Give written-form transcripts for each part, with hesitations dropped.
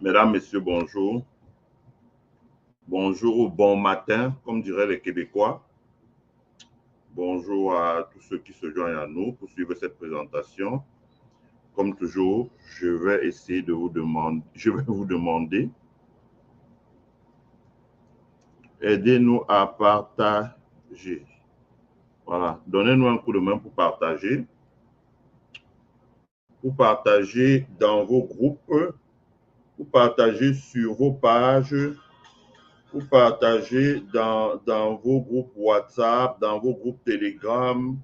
Mesdames, Messieurs, bonjour. Bonjour ou bon matin, comme diraient les Québécois. Bonjour à tous ceux qui se joignent à nous pour suivre cette présentation. Comme toujours, je vais vous demander, aidez-nous à partager. Voilà, donnez-nous un coup de main pour partager dans vos groupes, pour partager sur vos pages, pour partager dans vos groupes WhatsApp, dans vos groupes Telegram,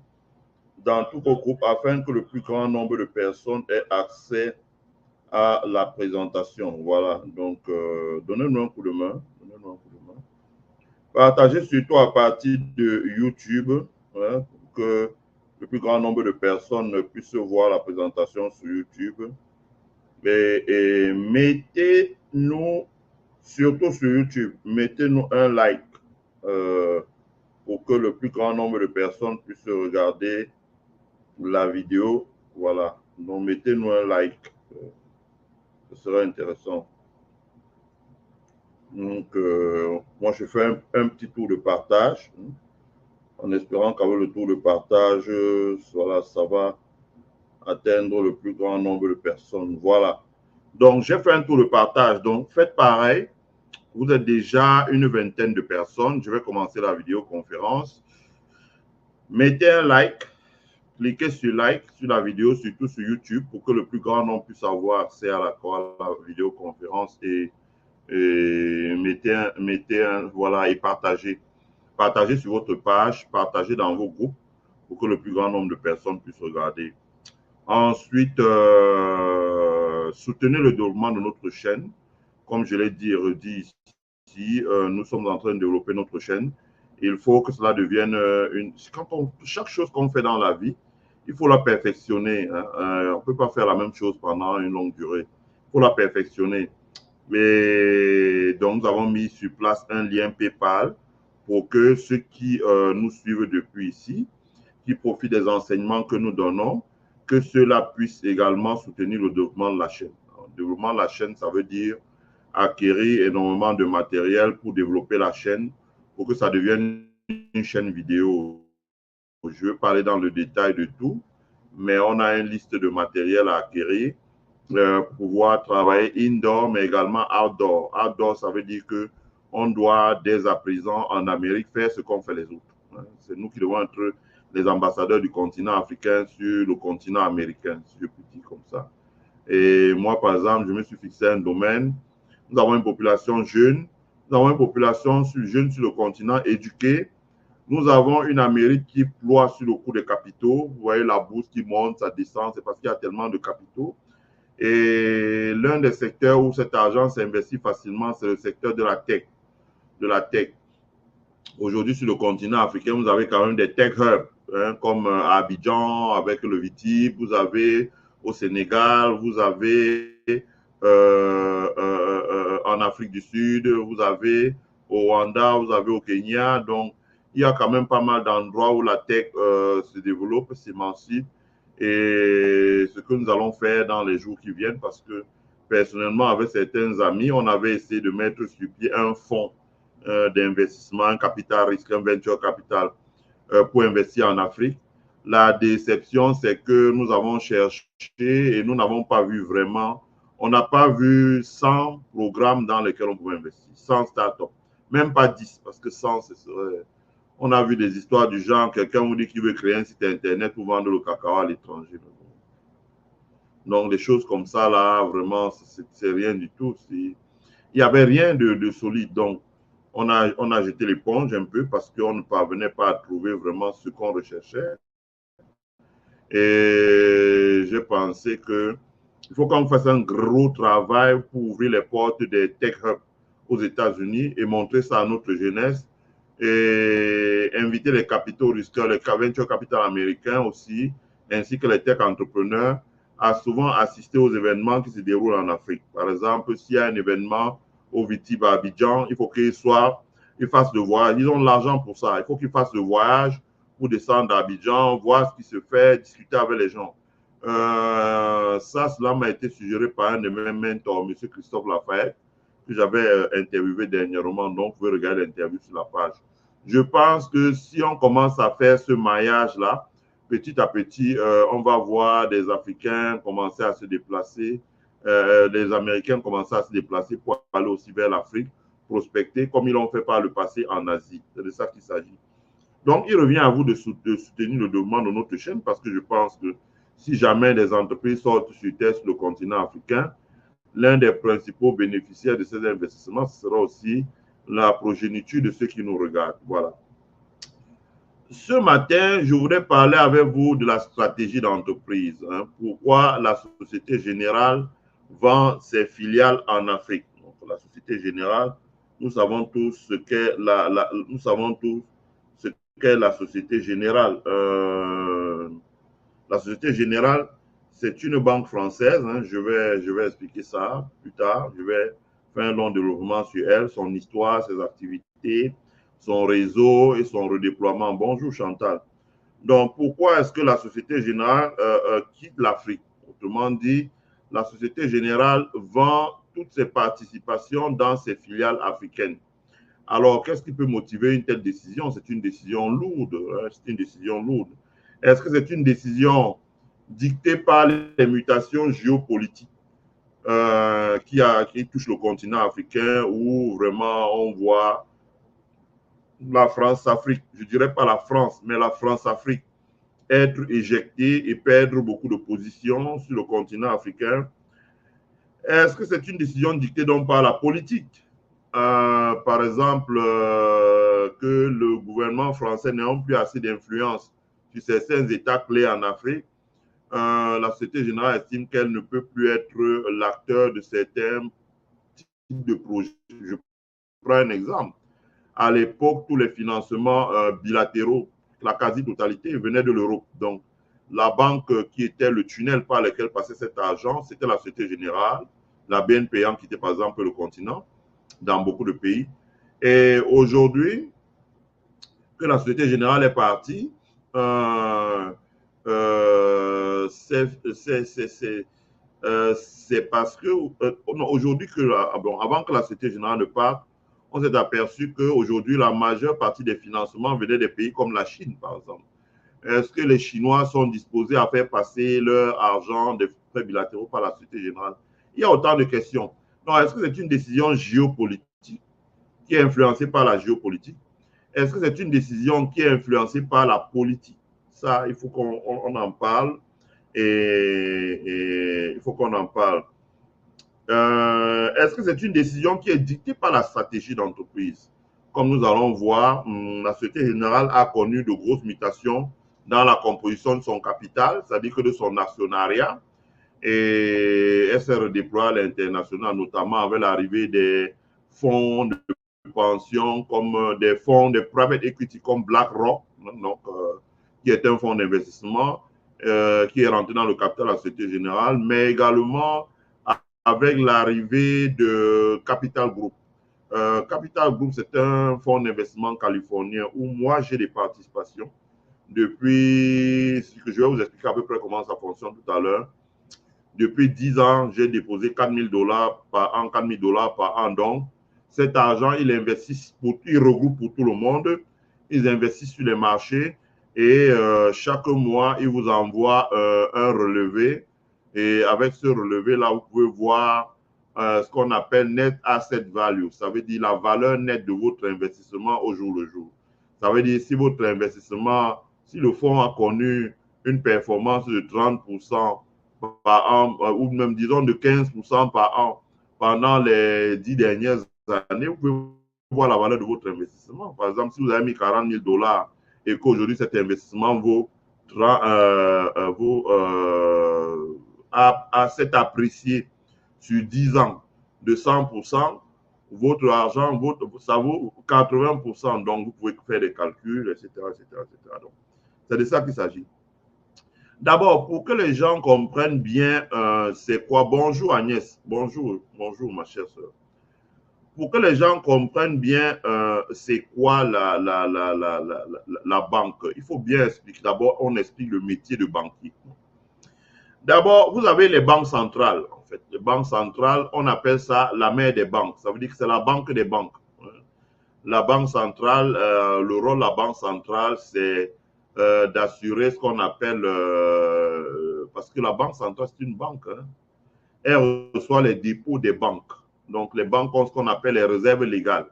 dans tous vos groupes afin que le plus grand nombre de personnes aient accès à la présentation. Voilà, donc donnez-nous un coup de main. Donnez-nous un coup de main. Partagez surtout à partir de YouTube, hein, pour que le plus grand nombre de personnes puissent voir la présentation sur YouTube. Et mettez-nous, surtout sur YouTube, mettez-nous un like pour que le plus grand nombre de personnes puissent regarder la vidéo. Voilà, donc mettez-nous un like, ce sera intéressant. Donc, moi, je fais un petit tour de partage, en espérant qu'avec le tour de partage, voilà, ça va atteindre le plus grand nombre de personnes. Voilà. Donc, j'ai fait un tour de partage. Donc, faites pareil. Vous êtes déjà une vingtaine de personnes. Je vais commencer la vidéoconférence. Mettez un like. Cliquez sur like sur la vidéo, surtout sur YouTube, pour que le plus grand nombre puisse avoir accès à la vidéoconférence et voilà, et partagez. Partagez sur votre page, partagez dans vos groupes pour que le plus grand nombre de personnes puissent regarder. Ensuite, soutenez le développement de notre chaîne. Comme je l'ai dit et redit ici, nous sommes en train de développer notre chaîne. Il faut que cela devienne chaque chose qu'on fait dans la vie, il faut la perfectionner. Hein. On ne peut pas faire la même chose pendant une longue durée. Il faut la perfectionner. Et donc, nous avons mis sur place un lien PayPal pour que ceux qui nous suivent depuis ici, qui profitent des enseignements que nous donnons, que ceux-là puissent également soutenir le développement de la chaîne. Le développement de la chaîne, ça veut dire acquérir énormément de matériel pour développer la chaîne, pour que ça devienne une chaîne vidéo. Je vais parler dans le détail de tout, mais on a une liste de matériel à acquérir pour pouvoir travailler indoor, mais également outdoor. Outdoor, ça veut dire que on doit dès à présent en Amérique faire ce qu'ont fait les autres. C'est nous qui devons être les ambassadeurs du continent africain sur le continent américain, si je puis dire comme ça. Et moi, par exemple, je me suis fixé un domaine. Nous avons une population jeune, nous avons une population jeune sur le continent éduquée. Nous avons une Amérique qui ploie sur le cours des capitaux. Vous voyez la bourse qui monte, ça descend, c'est parce qu'il y a tellement de capitaux. Et l'un des secteurs où cet argent s'investit facilement, c'est le secteur de la tech. De la tech. Aujourd'hui, sur le continent africain, vous avez quand même des tech hubs, hein, comme à Abidjan avec le VITIB, vous avez au Sénégal, vous avez en Afrique du Sud, vous avez au Rwanda, vous avez au Kenya. Donc, il y a quand même pas mal d'endroits où la tech se développe, s'émancipe. Et ce que nous allons faire dans les jours qui viennent, parce que personnellement, avec certains amis, on avait essayé de mettre sur pied un fonds d'investissement, un capital risque, un venture capital pour investir en Afrique. La déception, c'est que nous avons cherché et nous n'avons pas vu vraiment, on n'a pas vu 100 programmes dans lesquels on pouvait investir, 100 startups, même pas 10, parce que 100, ce serait... On a vu des histoires du genre, quelqu'un vous dit qu'il veut créer un site internet pour vendre le cacao à l'étranger. Donc, des choses comme ça, là, vraiment, c'est rien du tout. Il n'y avait rien de solide. Donc, on a jeté l'éponge un peu parce qu'on ne parvenait pas à trouver vraiment ce qu'on recherchait. Et j'ai pensé qu'il faut qu'on fasse un gros travail pour ouvrir les portes des tech hubs aux États-Unis et montrer ça à notre jeunesse et inviter les capitaux risqueurs, les venture capital américains aussi, ainsi que les tech entrepreneurs à souvent assister aux événements qui se déroulent en Afrique. Par exemple, s'il y a un événement au VITIB à Abidjan, il faut qu'ils fassent le voyage. Ils ont l'argent pour ça. Il faut qu'ils fassent le voyage pour descendre à Abidjan, voir ce qui se fait, discuter avec les gens. Cela m'a été suggéré par un de mes mentors, M. Christophe Lafayette, que j'avais interviewé dernièrement. Donc, vous pouvez regarder l'interview sur la page. Je pense que si on commence à faire ce maillage-là, petit à petit, on va voir des Africains commencer à se déplacer, des Américains commencer à se déplacer pour aller aussi vers l'Afrique, prospecter, comme ils l'ont fait par le passé en Asie. C'est de ça qu'il s'agit. Donc, il revient à vous de soutenir le développement de notre chaîne parce que je pense que si jamais des entreprises sortent sur le continent africain, l'un des principaux bénéficiaires de ces investissements, ce sera aussi la progéniture de ceux qui nous regardent. Voilà. Ce matin, je voudrais parler avec vous de la stratégie d'entreprise. Hein. Pourquoi la Société Générale vend ses filiales en Afrique. Donc, la Société Générale, nous savons tous ce qu'est nous savons tous ce qu'est la Société Générale. La Société Générale, c'est une banque française. Hein. Je vais expliquer ça plus tard. Je vais faire un long développement sur elle, son histoire, ses activités, son réseau et son redéploiement. Bonjour Chantal. Donc, pourquoi est-ce que la Société Générale quitte l'Afrique? Autrement dit, la Société Générale vend toutes ses participations dans ses filiales africaines. Alors, qu'est-ce qui peut motiver une telle décision? C'est une décision lourde. Hein? C'est une décision lourde. Est-ce que c'est une décision dictée par les mutations géopolitiques qui touchent le continent africain où vraiment on voit la France-Afrique, je ne dirais pas la France, mais la France-Afrique être éjectée et perdre beaucoup de positions sur le continent africain? Est-ce que c'est une décision dictée donc par la politique? Par exemple, que le gouvernement français n'ait plus assez d'influence sur certains États clés en Afrique, la Société Générale estime qu'elle ne peut plus être l'acteur de certains types de projets. Je prends un exemple. À l'époque, tous les financements bilatéraux, la quasi-totalité venait de l'Europe. Donc, la banque qui était le tunnel par lequel passait cet argent, c'était la Société Générale, la BNP qui était par exemple le continent dans beaucoup de pays. Et aujourd'hui, que la Société Générale est partie, c'est parce que aujourd'hui, avant que la Société Générale ne parte, on s'est aperçu qu'aujourd'hui, la majeure partie des financements venaient des pays comme la Chine, par exemple. Est-ce que les Chinois sont disposés à faire passer leur argent des frais bilatéraux par la Société Générale? Il y a autant de questions. Donc, est-ce que c'est une décision géopolitique qui est influencée par la géopolitique? Est-ce que c'est une décision qui est influencée par la politique? Ça, il faut qu'on en parle et il faut qu'on en parle. Est-ce que c'est une décision qui est dictée par la stratégie d'entreprise? Comme nous allons voir, la Société Générale a connu de grosses mutations dans la composition de son capital, c'est-à-dire que de son actionnariat, et elle s'est redéployée à l'international, notamment avec l'arrivée des fonds de pension comme des fonds de private equity comme BlackRock, donc, qui est un fonds d'investissement qui est rentré dans le capital de la Société Générale, mais également avec l'arrivée de Capital Group. Capital Group, c'est un fonds d'investissement californien où moi j'ai des participations depuis, je vais vous expliquer à peu près comment ça fonctionne tout à l'heure. Depuis 10 ans, j'ai déposé $4,000 par an, $4,000 par an. Donc, cet argent, ils regroupent pour tout le monde. Ils investissent sur les marchés et chaque mois, ils vous envoient un relevé. Et avec ce relevé-là, vous pouvez voir ce qu'on appelle net asset value. Ça veut dire la valeur nette de votre investissement au jour le jour. Ça veut dire si votre investissement, si le fonds a connu une performance de 30% par an, ou même disons de 15% par an pendant les 10 dernières années, vous pouvez voir la valeur de votre investissement. Par exemple, si vous avez mis $40,000 et qu'aujourd'hui cet investissement s'est apprécié sur 10 ans de 100%, votre argent, ça vaut 80%. Donc, vous pouvez faire des calculs, etc. Donc, c'est de ça qu'il s'agit. D'abord, pour que les gens comprennent bien c'est quoi. Bonjour Agnès, bonjour ma chère soeur. Pour que les gens comprennent bien c'est quoi la banque, il faut bien expliquer. D'abord, on explique le métier de banquier. D'abord, vous avez les banques centrales. En fait, les banques centrales, on appelle ça la mère des banques. Ça veut dire que c'est la banque des banques. La banque centrale, le rôle de la banque centrale, c'est d'assurer ce qu'on appelle, parce que la banque centrale, c'est une banque, hein, elle reçoit les dépôts des banques. Donc, les banques ont ce qu'on appelle les réserves légales.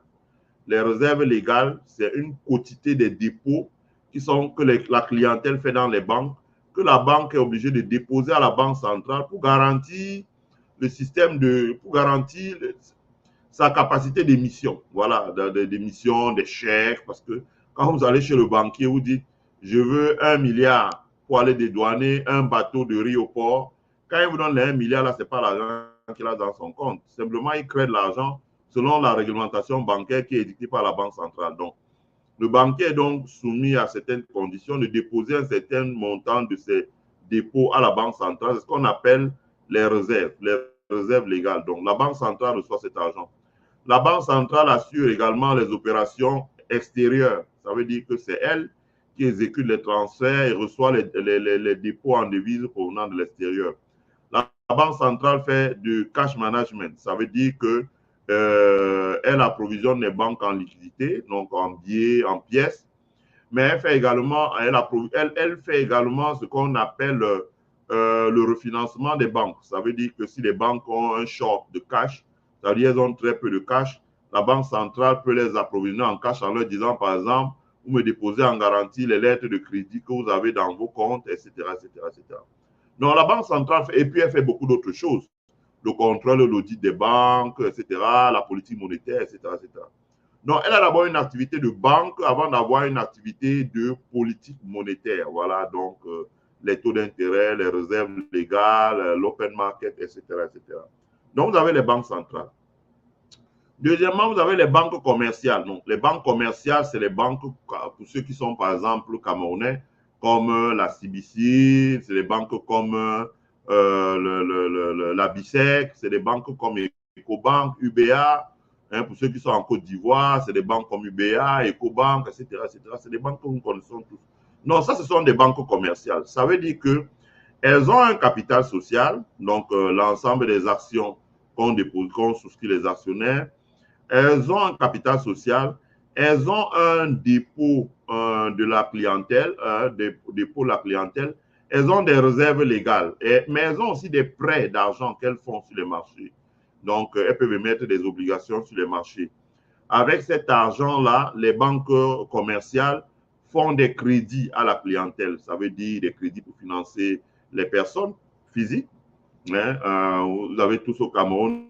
Les réserves légales, c'est une quantité des dépôts qui sont que la clientèle fait dans les banques, que la banque est obligée de déposer à la banque centrale pour garantir le système pour garantir sa capacité d'émission. Voilà, d'émission, des chèques, parce que quand vous allez chez le banquier, vous dites, je veux 1 milliard pour aller dédouaner un bateau de riz au port. Quand il vous donne les 1 milliard, là, ce n'est pas l'argent qu'il a dans son compte. Simplement, il crée de l'argent selon la réglementation bancaire qui est édictée par la Banque centrale. Donc, le banquier est donc soumis à certaines conditions de déposer un certain montant de ses dépôts à la Banque centrale. C'est ce qu'on appelle les réserves légales. Donc, la Banque centrale reçoit cet argent. La Banque centrale assure également les opérations extérieures. Ça veut dire que c'est elle qui exécute les transferts et reçoit les dépôts en devises provenant de l'extérieur. La Banque centrale fait du cash management. Ça veut dire que elle approvisionne les banques en liquidité, donc en billets, en pièces, mais elle fait également, elle fait également ce qu'on appelle le refinancement des banques. Ça veut dire que si les banques ont un short de cash, ça veut dire qu'elles ont très peu de cash, la Banque centrale peut les approvisionner en cash en leur disant, par exemple, vous me déposez en garantie les lettres de crédit que vous avez dans vos comptes, etc., etc., etc. Donc, la Banque centrale, et puis elle fait beaucoup d'autres choses. Le contrôle, l'audit des banques, etc., la politique monétaire, etc., etc. Donc, elle a d'abord une activité de banque avant d'avoir une activité de politique monétaire. Voilà, donc les taux d'intérêt, les réserves légales, l'open market, etc., etc. Donc, vous avez les banques centrales. Deuxièmement, vous avez les banques commerciales. Donc, les banques commerciales, c'est les banques, pour ceux qui sont par exemple camerounais, comme la CBC, c'est les banques comme la BICEC, c'est des banques comme Ecobank, UBA. Hein, pour ceux qui sont en Côte d'Ivoire, c'est des banques comme UBA, Ecobank, etc., etc. C'est des banques que nous connaissons tous. Non, ça, ce sont des banques commerciales. Ça veut dire qu'elles ont un capital social, donc l'ensemble des actions qu'on dépose, qu'on souscrit les actionnaires, elles ont un capital social, elles ont un dépôt de la clientèle, dépôt de la clientèle, elles ont des réserves légales, mais elles ont aussi des prêts d'argent qu'elles font sur les marchés. Donc, elles peuvent émettre des obligations sur les marchés. Avec cet argent-là, les banques commerciales font des crédits à la clientèle. Ça veut dire des crédits pour financer les personnes physiques. Hein, vous avez tous au Cameroun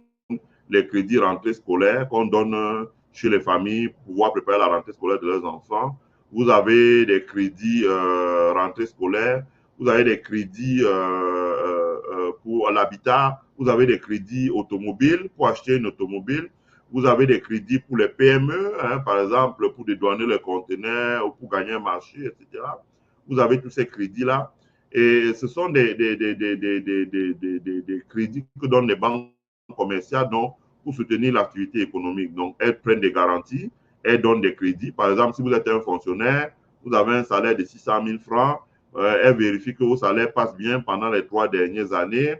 les crédits rentrée scolaire qu'on donne chez les familles pour pouvoir préparer la rentrée scolaire de leurs enfants. Vous avez des crédits rentrée scolaire, vous avez des crédits pour l'habitat, vous avez des crédits automobiles pour acheter une automobile, vous avez des crédits pour les PME, hein, par exemple pour dédouaner les conteneurs ou pour gagner un marché, etc. Vous avez tous ces crédits-là. Et ce sont des crédits que donnent les banques commerciales donc, pour soutenir l'activité économique. Donc, elles prennent des garanties, elles donnent des crédits. Par exemple, si vous êtes un fonctionnaire, vous avez un salaire de 600 000 francs, elle vérifie que vos salaires passent bien pendant les 3 dernières années.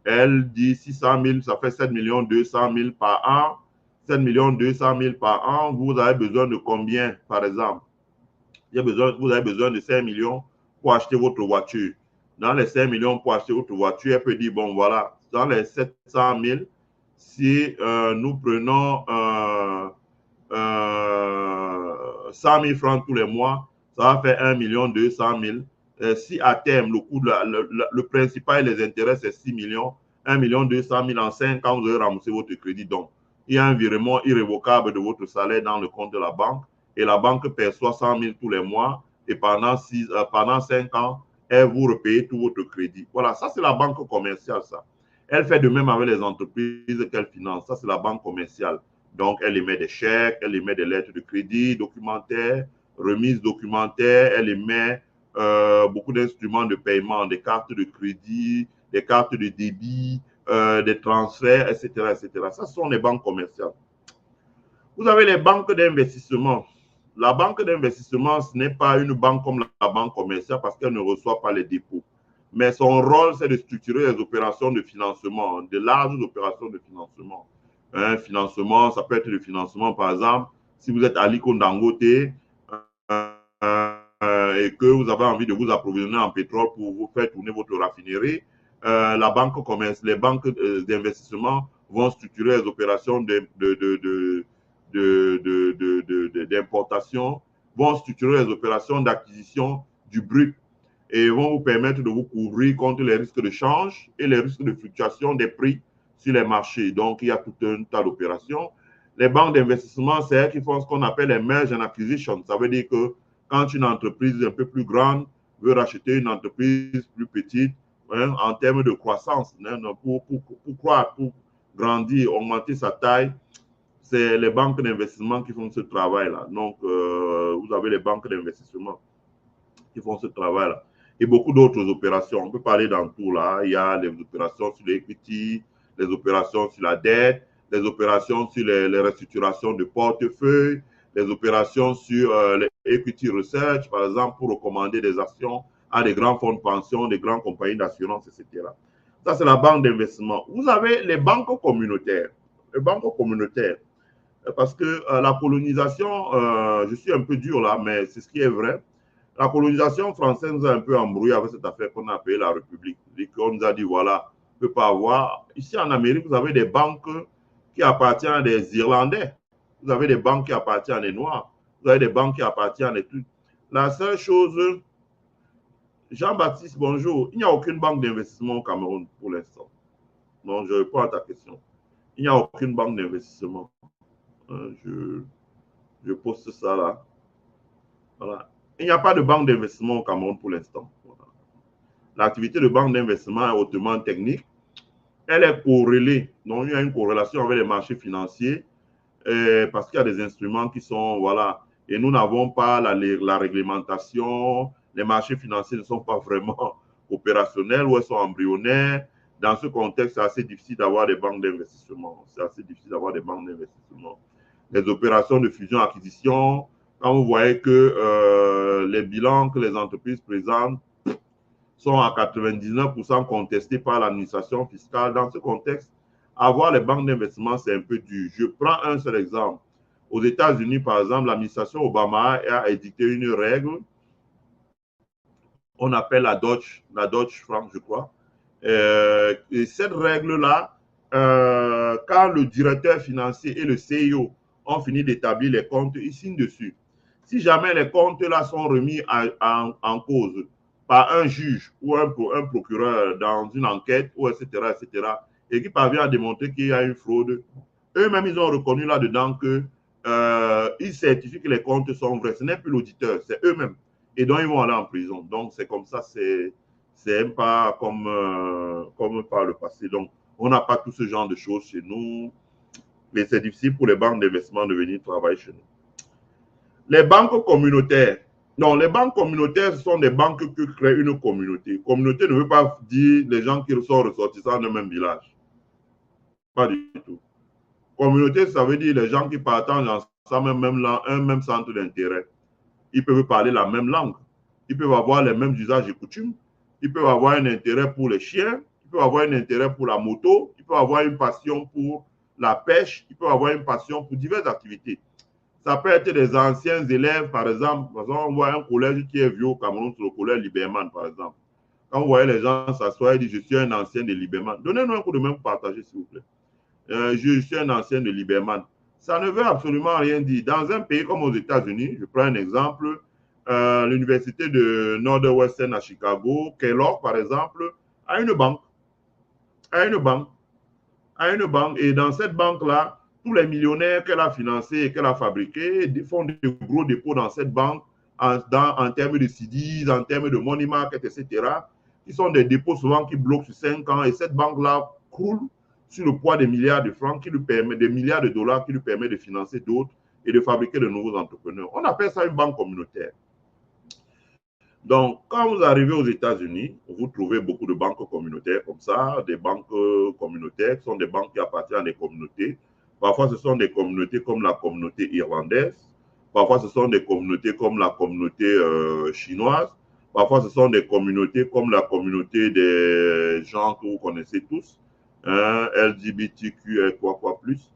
Elle dit 600 000, ça fait 7 200 000 par an. 7 200 000 par an, vous avez besoin de combien, par exemple? Vous avez besoin de 5 millions pour acheter votre voiture. Dans les 5 millions pour acheter votre voiture, elle peut dire, bon, voilà, dans les 700 000, si nous prenons 100 000 francs tous les mois, ça va faire 1 200 000. Si à terme, le coût, le principal et les intérêts, c'est 6 millions, 1 200 000 en 5 ans, vous allez rembourser votre crédit. Donc, il y a un virement irrévocable de votre salaire dans le compte de la banque et la banque perçoit 100 000 tous les mois et pendant 5 ans, elle vous repaye tout votre crédit. Voilà, ça c'est la banque commerciale, ça. Elle fait de même avec les entreprises qu'elle finance. Ça, c'est la banque commerciale. Donc, elle émet des chèques, elle émet des lettres de crédit documentaires, remises documentaires, elle émet beaucoup d'instruments de paiement, des cartes de crédit, des cartes de débit, des transferts, etc., etc. Ça, ce sont les banques commerciales. Vous avez les banques d'investissement. La banque d'investissement, ce n'est pas une banque comme la banque commerciale parce qu'elle ne reçoit pas les dépôts. mais son rôle, c'est de structurer les opérations de financement, de larges opérations de financement. Un financement, ça peut être le financement, par exemple, si vous êtes Aliko Dangote et que vous avez envie de vous approvisionner en pétrole pour vous faire tourner votre raffinerie, la banque commerce, les banques d'investissement vont structurer les opérations d'importation, vont structurer les opérations d'acquisition du brut et vont vous permettre de vous couvrir contre les risques de change et les risques de fluctuation des prix sur les marchés. Donc, il y a tout un tas d'opérations. Les banques d'investissement, c'est elles qui font ce qu'on appelle les merge and acquisition. Ça veut dire que quand une entreprise un peu plus grande veut racheter une entreprise plus petite, hein, en termes de croissance, hein, pour croître, pour grandir, augmenter sa taille, c'est les banques d'investissement qui font ce travail-là. Donc, vous avez les banques d'investissement qui font ce travail-là. Et beaucoup d'autres opérations. On peut parler dans tout là. Il y a les opérations sur l'equity, les opérations sur la dette, les opérations sur les restructurations de portefeuille, les opérations sur les equity research, par exemple, pour recommander des actions à des grands fonds de pension, des grandes compagnies d'assurance, etc. Ça, c'est la banque d'investissement. Vous avez les banques communautaires. Les banques communautaires. Parce que la colonisation, je suis un peu dur là, mais c'est ce qui est vrai. La colonisation française nous a un peu embrouillé avec cette affaire qu'on a appelée la République. On nous a dit, voilà, on ne peut pas avoir. Ici en Amérique, vous avez des banques qui appartiennent à des Irlandais. Vous avez des banques qui appartiennent à des Noirs. Vous avez des banques qui appartiennent à des trucs. La seule chose, Jean-Baptiste, bonjour. Il n'y a aucune banque d'investissement au Cameroun pour l'instant. Non, je réponds à ta question. Il n'y a aucune banque d'investissement. Je poste ça là. Voilà. Il n'y a pas de banque d'investissement au Cameroun pour l'instant. Voilà. L'activité de banque d'investissement est hautement technique. Elle est corrélée. Donc, il y a une corrélation avec les marchés financiers parce qu'il y a des instruments qui sont, voilà, et nous n'avons pas la réglementation. Les marchés financiers ne sont pas vraiment opérationnels ou ils sont embryonnaires. Dans ce contexte, c'est assez difficile d'avoir des banques d'investissement. C'est assez difficile d'avoir des banques d'investissement. Les opérations de fusion-acquisition, quand vous voyez que les bilans que les entreprises présentent sont à 99% contestés par l'administration fiscale, dans ce contexte, avoir les banques d'investissement, c'est un peu dur. Je prends un seul exemple. Aux États-Unis, par exemple, l'administration Obama a édicté une règle, on appelle la Dodge Frank, je crois. Et cette règle-là, quand le directeur financier et le CEO ont fini d'établir les comptes, ils signent dessus. Si jamais les comptes-là sont remis en cause par un juge ou un procureur dans une enquête, ou etc., et qui parvient à démontrer qu'il y a une fraude, eux-mêmes, ils ont reconnu là-dedans qu'ils certifient que les comptes sont vrais. Ce n'est plus l'auditeur, c'est eux-mêmes. Et donc, ils vont aller en prison. Donc, c'est comme ça, c'est pas comme par le passé. Donc, on n'a pas tout ce genre de choses chez nous. Mais c'est difficile pour les banques d'investissement de venir travailler chez nous. Les banques communautaires. Non, les banques communautaires, ce sont des banques qui créent une communauté. Communauté ne veut pas dire les gens qui sont ressortissants d'un même village. Pas du tout. Communauté, ça veut dire les gens qui partagent ensemble un même centre d'intérêt. Ils peuvent parler la même langue. Ils peuvent avoir les mêmes usages et coutumes. Ils peuvent avoir un intérêt pour les chiens. Ils peuvent avoir un intérêt pour la moto. Ils peuvent avoir une passion pour la pêche. Ils peuvent avoir une passion pour diverses activités. Ça peut être des anciens élèves, par exemple. On voit un collège qui est vieux au Cameroun, c'est le collège Liberman, par exemple. Quand vous voyez les gens s'asseoir et dire « Je suis un ancien de Liberman », donnez-nous un coup de main pour partager, s'il vous plaît. Je suis un ancien de Liberman. Ça ne veut absolument rien dire. Dans un pays comme aux États-Unis, je prends un exemple, l'université de Northwestern à Chicago, Kellogg, par exemple, a une banque. Et dans cette banque-là, tous les millionnaires qu'elle a financés et qu'elle a fabriqués font de gros dépôts dans cette banque en termes de CDs, en termes de money market, etc. Qui sont des dépôts souvent qui bloquent sur 5 ans. Et cette banque-là croule sur le poids des milliards de francs, des milliards de dollars qui lui permet de financer d'autres et de fabriquer de nouveaux entrepreneurs. On appelle ça une banque communautaire. Donc, quand vous arrivez aux États-Unis, vous trouvez beaucoup de banques communautaires comme ça, des banques communautaires qui sont des banques qui appartiennent à des communautés. Parfois, ce sont des communautés comme la communauté irlandaise. Parfois, ce sont des communautés comme la communauté chinoise. Parfois, ce sont des communautés comme la communauté des gens que vous connaissez tous, hein, LGBTQ et quoi plus.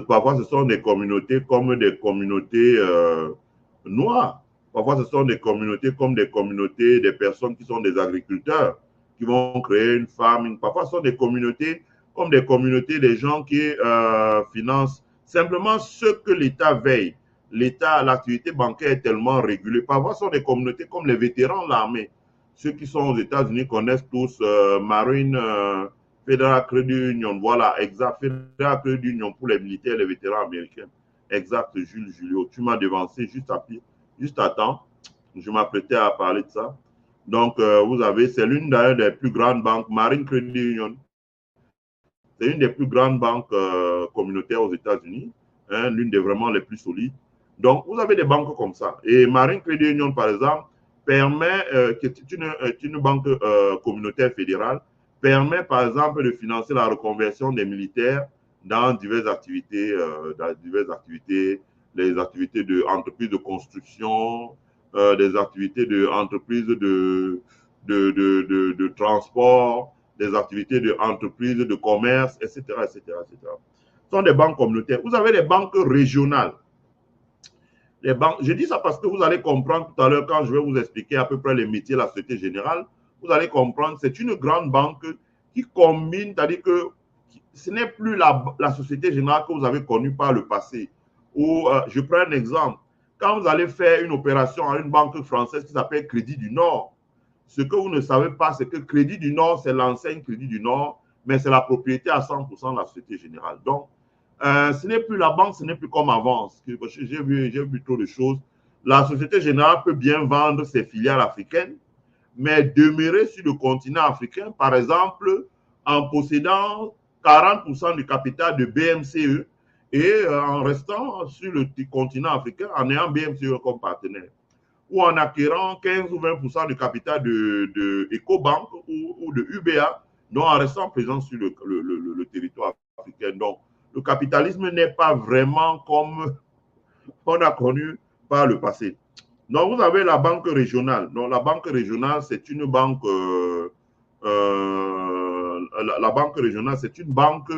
Parfois, ce sont des communautés comme des communautés noires. Parfois, ce sont des communautés comme des communautés des personnes qui sont des agriculteurs, qui vont créer une farm. Parfois, ce sont des communautés comme des communautés des gens qui financent simplement ce que l'État veille. L'État, l'activité bancaire est tellement régulée. Parfois, ce sont des communautés comme les vétérans de l'armée. Ceux qui sont aux États-Unis connaissent tous Marine Federal Credit Union. Voilà, exact. Federal Credit Union pour les militaires et les vétérans américains. Exact, Jules Julio. Tu m'as devancé juste à temps. Je m'apprêtais à parler de ça. Donc, vous avez, c'est l'une d'ailleurs des plus grandes banques, Marine Credit Union. C'est une des plus grandes banques communautaires aux États-Unis, hein, l'une des vraiment les plus solides. Donc, vous avez des banques comme ça. Et Marine Credit Union, par exemple, permet, qui est une banque communautaire fédérale, permet, par exemple, de financer la reconversion des militaires dans diverses activités, les activités d'entreprises de construction, des activités d'entreprises de transport, des activités d'entreprise, de commerce, etc., etc., etc. Ce sont des banques communautaires. Vous avez des banques régionales. Les banques, je dis ça parce que vous allez comprendre tout à l'heure quand je vais vous expliquer à peu près les métiers de la Société Générale. Vous allez comprendre, c'est une grande banque qui combine, c'est-à-dire que ce n'est plus la Société Générale que vous avez connue par le passé. Ou, je prends un exemple. Quand vous allez faire une opération à une banque française qui s'appelle Crédit du Nord, ce que vous ne savez pas, c'est que Crédit du Nord, c'est l'enseigne Crédit du Nord, mais c'est la propriété à 100% de la Société Générale. Donc, ce n'est plus la banque, ce n'est plus comme avant. J'ai vu trop de choses. La Société Générale peut bien vendre ses filiales africaines, mais demeurer sur le continent africain, par exemple, en possédant 40% du capital de BMCE et en restant sur le continent africain en ayant BMCE comme partenaire, ou en acquérant 15 ou 20% du capital de EcoBank ou de UBA, donc en restant présent sur le territoire africain. Donc, le capitalisme n'est pas vraiment comme on a connu par le passé. Donc, vous avez la banque régionale. Donc, la banque régionale, c'est une banque, la banque régionale, c'est une banque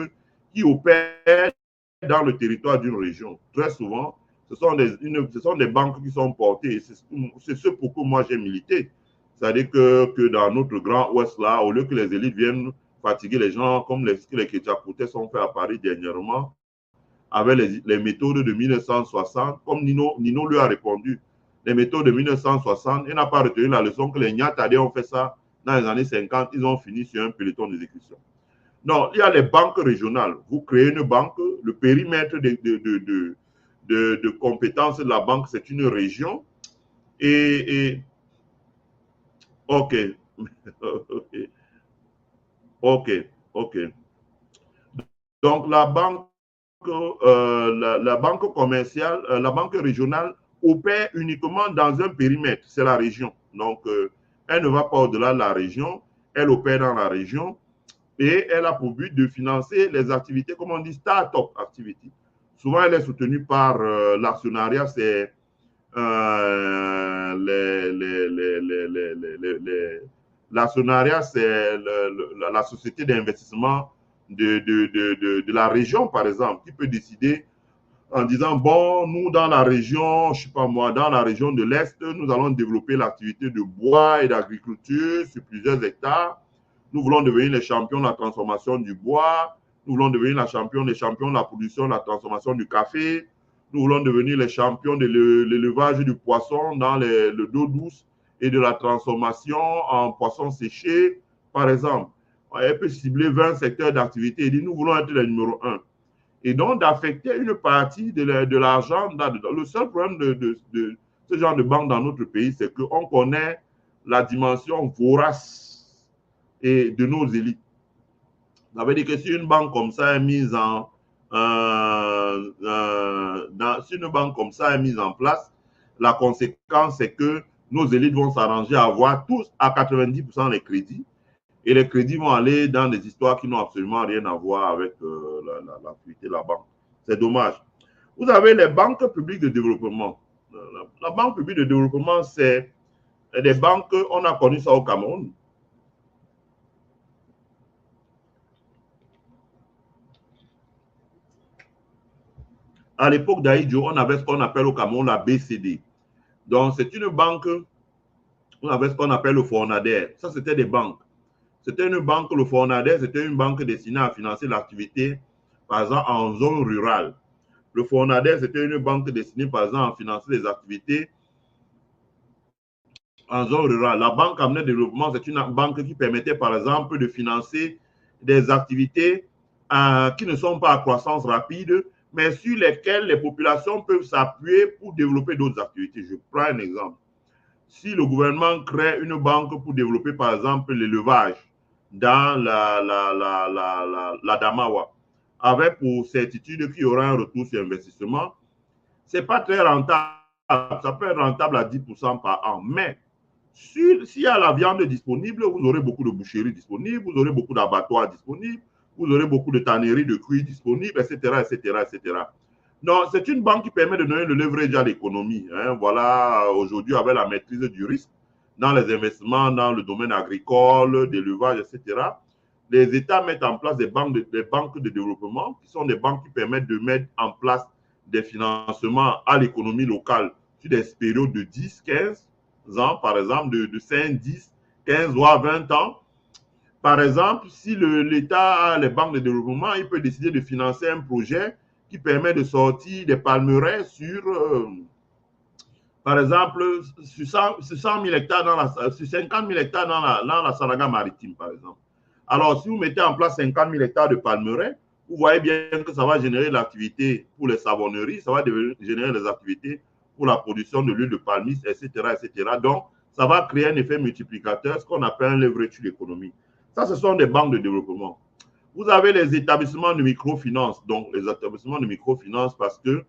qui opère dans le territoire d'une région. Très souvent, ce sont des banques qui sont portées. C'est ce pour quoi moi j'ai milité. C'est-à-dire que dans notre grand ouest là, au lieu que les élites viennent fatiguer les gens, comme les Ketchapoutais sont fait à Paris dernièrement, avec les méthodes de 1960, comme Nino lui a répondu, les méthodes de 1960, il n'a pas retenu la leçon que les Nyatadé ont fait ça dans les années 50, ils ont fini sur un peloton d'exécution. Non, il y a les banques régionales. Vous créez une banque, le périmètre de compétences de la banque, c'est une région. Et OK. OK. OK. Donc, la banque commerciale, la banque régionale opère uniquement dans un périmètre, c'est la région. Donc, elle ne va pas au-delà de la région, elle opère dans la région et elle a pour but de financer les activités, comme on dit, start-up activity. Souvent, elle est soutenue par l'actionnariat, c'est l'actionnariat, c'est la société d'investissement de la région, par exemple, qui peut décider en disant, bon, nous, dans la région, je ne sais pas moi, dans la région de l'Est, nous allons développer l'activité de bois et d'agriculture sur plusieurs hectares. Nous voulons devenir les champions de la transformation du bois. Nous voulons devenir les champions de la production, de la transformation du café. Nous voulons devenir les champions de l'élevage du poisson dans le d'eau douce et de la transformation en poisson séché, par exemple. Elle peut cibler 20 secteurs d'activité et dire, nous voulons être les numéro 1. Et donc, d'affecter une partie de l'argent. Le seul problème de ce genre de banque dans notre pays, c'est qu'on connaît la dimension vorace et de nos élites. Ça veut dire que si une banque comme ça est mise si une banque comme ça est mise en place, la conséquence, c'est que nos élites vont s'arranger à avoir tous à 90% les crédits. Et les crédits vont aller dans des histoires qui n'ont absolument rien à voir avec l'activité de la banque. C'est dommage. Vous avez les banques publiques de développement. La banque publique de développement, c'est des banques, on a connu ça au Cameroun. À l'époque d'Aïdjo, on avait ce qu'on appelle au Cameroun la BCD. Donc, c'est une banque, on avait ce qu'on appelle le Fornader. Ça, c'était des banques. C'était une banque, le Fornader, c'était une banque destinée à financer l'activité, par exemple, en zone rurale. Le Fornader, c'était une banque destinée, par exemple, à financer les activités en zone rurale. La Banque Camerounaise de développement, c'est une banque qui permettait, par exemple, de financer des activités qui ne sont pas à croissance rapide, mais sur lesquelles les populations peuvent s'appuyer pour développer d'autres activités. Je prends un exemple. Si le gouvernement crée une banque pour développer, par exemple, l'élevage dans la Damawa, avec pour certitude qu'il y aura un retour sur investissement, ce n'est pas très rentable. Ça peut être rentable à 10% par an, mais s'il y a la viande disponible, vous aurez beaucoup de boucheries disponibles, vous aurez beaucoup d'abattoirs disponibles, vous aurez beaucoup de tanneries de cuir disponibles, etc., etc., etc. Non, c'est une banque qui permet de donner le leverage à l'économie. Hein. Voilà, aujourd'hui, avec la maîtrise du risque dans les investissements dans le domaine agricole, d'élevage, etc., les États mettent en place des banques de développement qui sont des banques qui permettent de mettre en place des financements à l'économie locale sur des périodes de 10, 15 ans, par exemple, de 5, 10, 15 voire 20 ans. Par exemple, si l'État a les banques de développement, il peut décider de financer un projet qui permet de sortir des palmeraies sur, par exemple, sur 100 000 hectares, sur 50 000 hectares dans la Sanaga maritime, par exemple. Alors, si vous mettez en place 50 000 hectares de palmeraies, vous voyez bien que ça va générer l'activité pour les savonneries, ça va générer des activités pour la production de l'huile de palmis, etc., etc. Donc, ça va créer un effet multiplicateur, ce qu'on appelle un leverage sur l'économie. Ça, ce sont des banques de développement. Vous avez les établissements de microfinance. Donc, les établissements de microfinance, parce que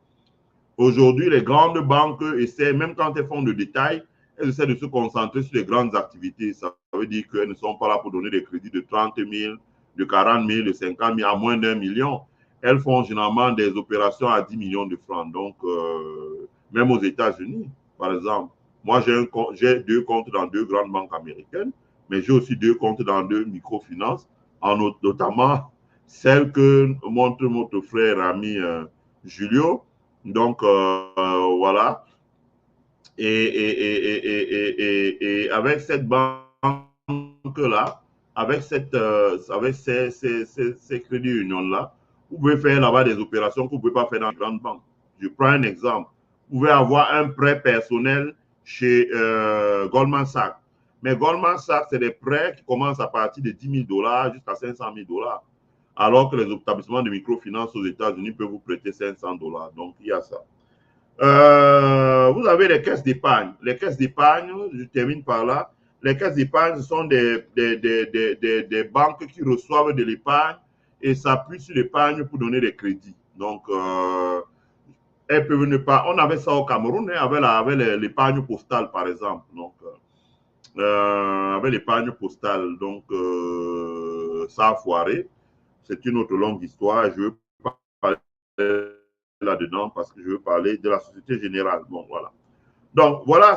aujourd'hui, les grandes banques essaient, même quand elles font de détail, elles essaient de se concentrer sur les grandes activités. Ça veut dire qu'elles ne sont pas là pour donner des crédits de 30 000, de 40 000, de 50 000, à moins d'1 million. Elles font généralement des opérations à 10 millions de francs. Donc, même aux États-Unis, par exemple, moi, j'ai 2 comptes dans 2 grandes banques américaines, mais j'ai aussi 2 comptes dans 2 microfinances, notamment celle que montre notre frère ami Julio. Donc, voilà. Et avec cette banque-là, avec ces crédits unions-là, vous pouvez faire là-bas des opérations que vous ne pouvez pas faire dans les grandes banques. Je prends un exemple. Vous pouvez avoir un prêt personnel chez Goldman Sachs. Mais Goldman Sachs, c'est des prêts qui commencent à partir de 10 000 $ jusqu'à 500 000 $. Alors que les établissements de microfinance aux États-Unis peuvent vous prêter 500 $. Donc, il y a ça. Vous avez les caisses d'épargne. Les caisses d'épargne, je termine par là. Les caisses d'épargne, ce sont des banques qui reçoivent de l'épargne et s'appuient sur l'épargne pour donner des crédits. Donc, elles peuvent ne pas. On avait ça au Cameroun, hein, avec l'épargne postale, par exemple. Donc, avec l'épargne postale. Donc, ça a foiré. C'est une autre longue histoire. Je veux pas parler là-dedans parce que je veux parler de la Société Générale. Bon, voilà. Donc, voilà